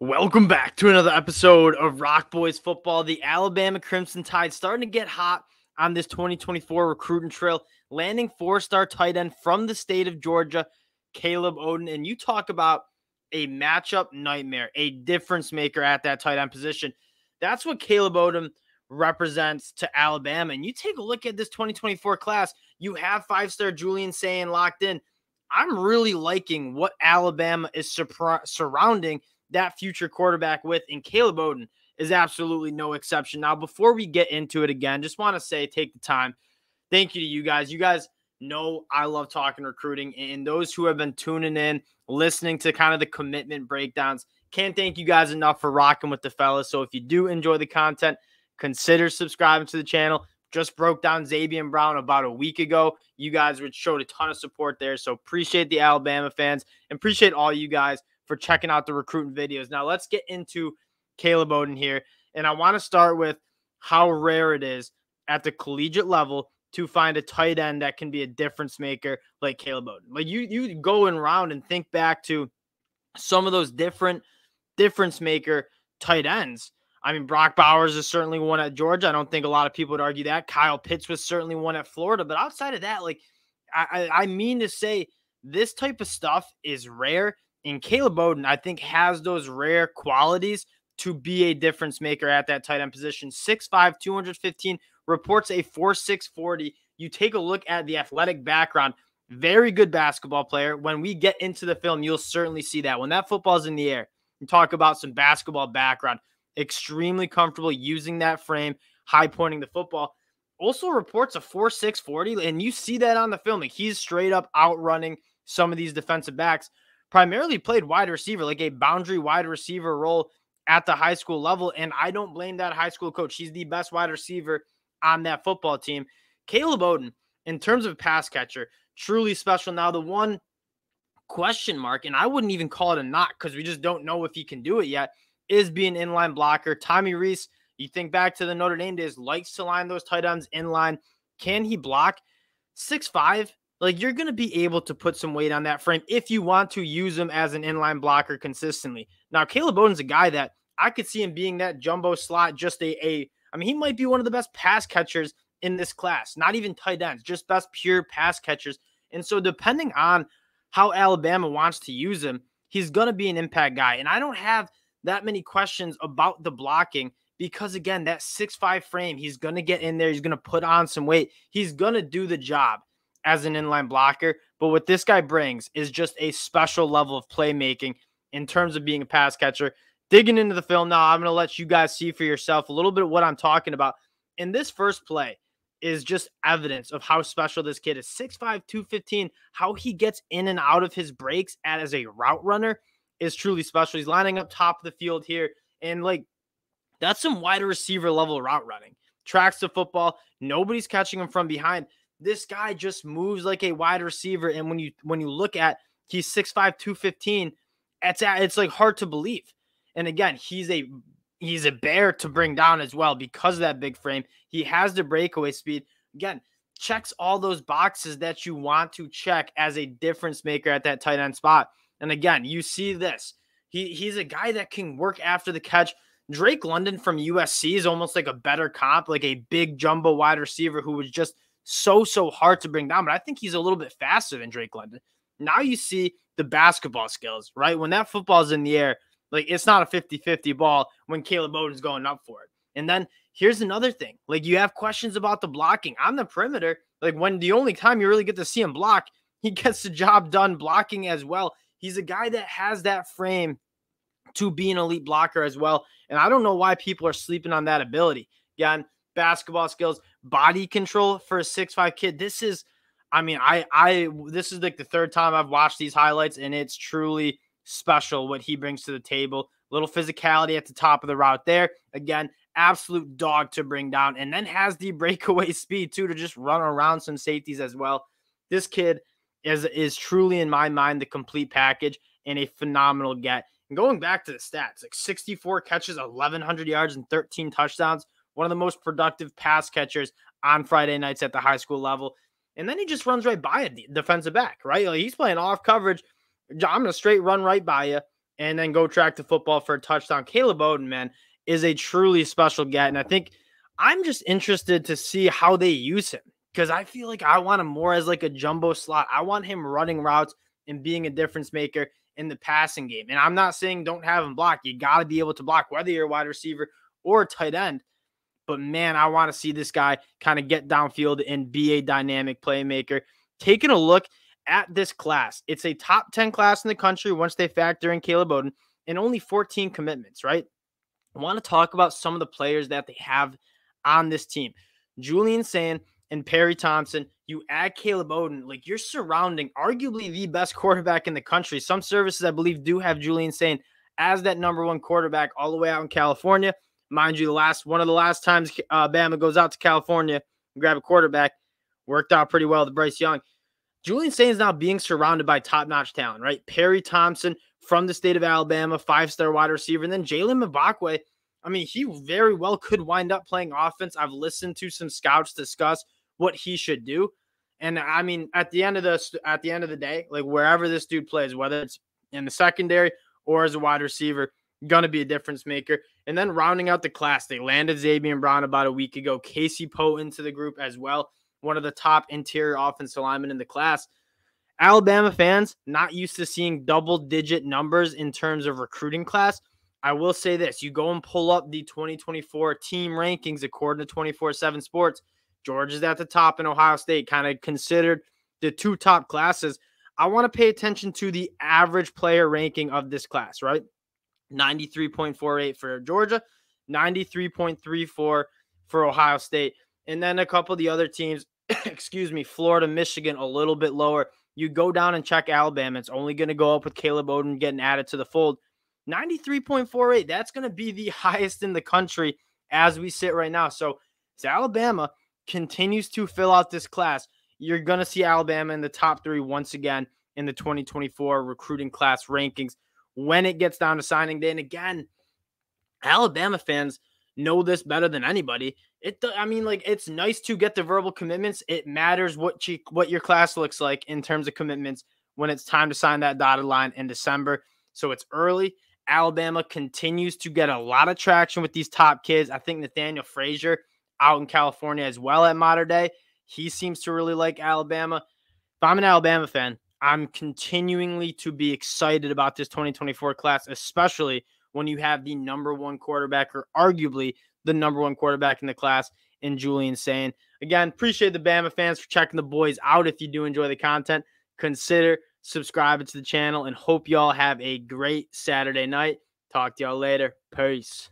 Welcome back to another episode of Rock Boys Football. The Alabama Crimson Tide starting to get hot on this 2024 recruiting trail, landing four-star tight end from the state of Georgia, Caleb Oden. And you talk about a matchup nightmare, a difference maker at that tight end position. That's what Caleb Oden represents to Alabama. And you take a look at this 2024 class, you have five-star Julian Sayin locked in. I'm really liking what Alabama is surrounding that future quarterback with, and Caleb Oden is absolutely no exception. Now, before we get into it again, just want to say, take the time. Thank you to you guys. You guys know I love talking recruiting, and those who have been tuning in, listening to kind of the commitment breakdowns, can't thank you guys enough for rocking with the fellas. So if you do enjoy the content, consider subscribing to the channel. Just broke down Xavier Brown about a week ago. You guys showed a ton of support there, so appreciate the Alabama fans and appreciate all you guys for checking out the recruiting videos. Now let's get into Caleb Oden here. And I want to start with how rare it is at the collegiate level to find a tight end that can be a difference maker like Caleb Oden. Like you go around and think back to some of those different difference maker tight ends. I mean, Brock Bowers is certainly one at Georgia. I don't think a lot of people would argue that. Kyle Pitts was certainly one at Florida. But outside of that, like I mean to say, this type of stuff is rare. And Caleb Oden, I think, has those rare qualities to be a difference maker at that tight end position. 6'5", 215, reports a 4.6 40. You take a look at the athletic background, very good basketball player. When we get into the film, you'll certainly see that. When that football's in the air, you talk about some basketball background, extremely comfortable using that frame, high pointing the football. Also reports a 4.6 40, and you see that on the film. Like, he's straight up outrunning some of these defensive backs. Primarily played wide receiver, like a boundary wide receiver role at the high school level. And I don't blame that high school coach. He's the best wide receiver on that football team. Caleb Oden, in terms of pass catcher, truly special. Now, the one question mark, and I wouldn't even call it a knock because we just don't know if he can do it yet, is being inline blocker. Tommy Rees, you think back to the Notre Dame days, likes to line those tight ends in line. Can he block? 6'5", like, you're going to be able to put some weight on that frame if you want to use him as an inline blocker consistently. Now, Caleb Oden's a guy that I could see him being that jumbo slot, just I mean, he might be one of the best pass catchers in this class, not even tight ends, just best pure pass catchers. And so depending on how Alabama wants to use him, he's going to be an impact guy. And I don't have that many questions about the blocking because, again, that 6'5" frame, he's going to get in there. He's going to put on some weight. He's going to do the job as an inline blocker. But what this guy brings is just a special level of playmaking in terms of being a pass catcher. Digging into the film now, I'm going to let you guys see for yourself a little bit of what I'm talking about. And this first play is just evidence of how special this kid is. 6'5", 215, how he gets in and out of his breaks as a route runner is truly special. He's lining up top of the field here. And, like, that's some wide receiver level route running. Tracks the football. Nobody's catching him from behind. This guy just moves like a wide receiver. And when you look at, he's 6'5", 215, it's like hard to believe. And again, he's a bear to bring down as well because of that big frame. He has the breakaway speed. Again, checks all those boxes that you want to check as a difference maker at that tight end spot. And again, you see this. He's a guy that can work after the catch. Drake London from USC is almost like a better comp, like a big jumbo wide receiver who was just so hard to bring down. But I think he's a little bit faster than Drake London. Now you see the basketball skills, right? When that football's in the air, like, it's not a 50-50 ball when Caleb Oden's going up for it. And then here's another thing. Like, you have questions about the blocking on the perimeter. Like, when the only time you really get to see him block, he gets the job done blocking as well. He's a guy that has that frame to be an elite blocker as well. And I don't know why people are sleeping on that ability. Again, basketball skills, body control for a 6'5" kid. This is, I mean, this is like the third time I've watched these highlights, and it's truly special what he brings to the table. Little physicality at the top of the route there. Again, absolute dog to bring down, and then has the breakaway speed too to just run around some safeties as well. This kid is truly, in my mind, the complete package and a phenomenal get. And going back to the stats, like 64 catches, 1,100 yards, and 13 touchdowns. One of the most productive pass catchers on Friday nights at the high school level. And then he just runs right by a defensive back, right? Like, he's playing off coverage. I'm going to straight run right by you and then go track the football for a touchdown. Caleb Bowden, man, is a truly special get. And I think I'm just interested to see how they use him, because I feel like I want him more as like a jumbo slot. I want him running routes and being a difference maker in the passing game. And I'm not saying don't have him block. You got to be able to block, whether you're a wide receiver or a tight end. But man, I want to see this guy kind of get downfield and be a dynamic playmaker. Taking a look at this class, it's a top 10 class in the country once they factor in Caleb Bowden, and only 14 commitments, right? I want to talk about some of the players that they have on this team. Julian Sayin and Perry Thompson. You add Caleb Bowden, like you're surrounding arguably the best quarterback in the country. Some services, I believe, do have Julian Sayin as that number one quarterback all the way out in California. Mind you, one of the last times Bama goes out to California and grab a quarterback, worked out pretty well to Bryce Young. Julian Sayin is now being surrounded by top-notch talent, right? Perry Thompson from the state of Alabama, 5-star wide receiver. And then Jalen Mbakwe, I mean, he very well could wind up playing offense. I've listened to some scouts discuss what he should do. And I mean, at the end of the day, like wherever this dude plays, whether it's in the secondary or as a wide receiver, going to be a difference maker. And then rounding out the class, they landed Xavier Brown about a week ago. Casey Poe into the group as well, one of the top interior offensive linemen in the class. Alabama fans, not used to seeing double-digit numbers in terms of recruiting class. I will say this. You go and pull up the 2024 team rankings according to 24/7 Sports. Georgia's at the top and Ohio State kind of considered the two top classes. I want to pay attention to the average player ranking of this class, right? 93.48 for Georgia, 93.34 for Ohio State. And then a couple of the other teams, Florida, Michigan, a little bit lower. You go down and check Alabama. It's only going to go up with Caleb Bowden getting added to the fold. 93.48. That's going to be the highest in the country as we sit right now. So as Alabama continues to fill out this class, you're going to see Alabama in the top 3 once again in the 2024 recruiting class rankings when it gets down to signing day. And again, Alabama fans know this better than anybody. It's nice to get the verbal commitments. It matters what your class looks like in terms of commitments when it's time to sign that dotted line in December. So it's early. Alabama continues to get a lot of traction with these top kids. I think Nathaniel Frazier out in California as well at Mater Dei, he seems to really like Alabama. If I'm an Alabama fan, I'm continuingly to be excited about this 2024 class, especially when you have the number one quarterback, or arguably the number one quarterback in the class, in Julian Sayin. Again, appreciate the Bama fans for checking the boys out. If you do enjoy the content, consider subscribing to the channel, and hope y'all have a great Saturday night. Talk to y'all later. Peace.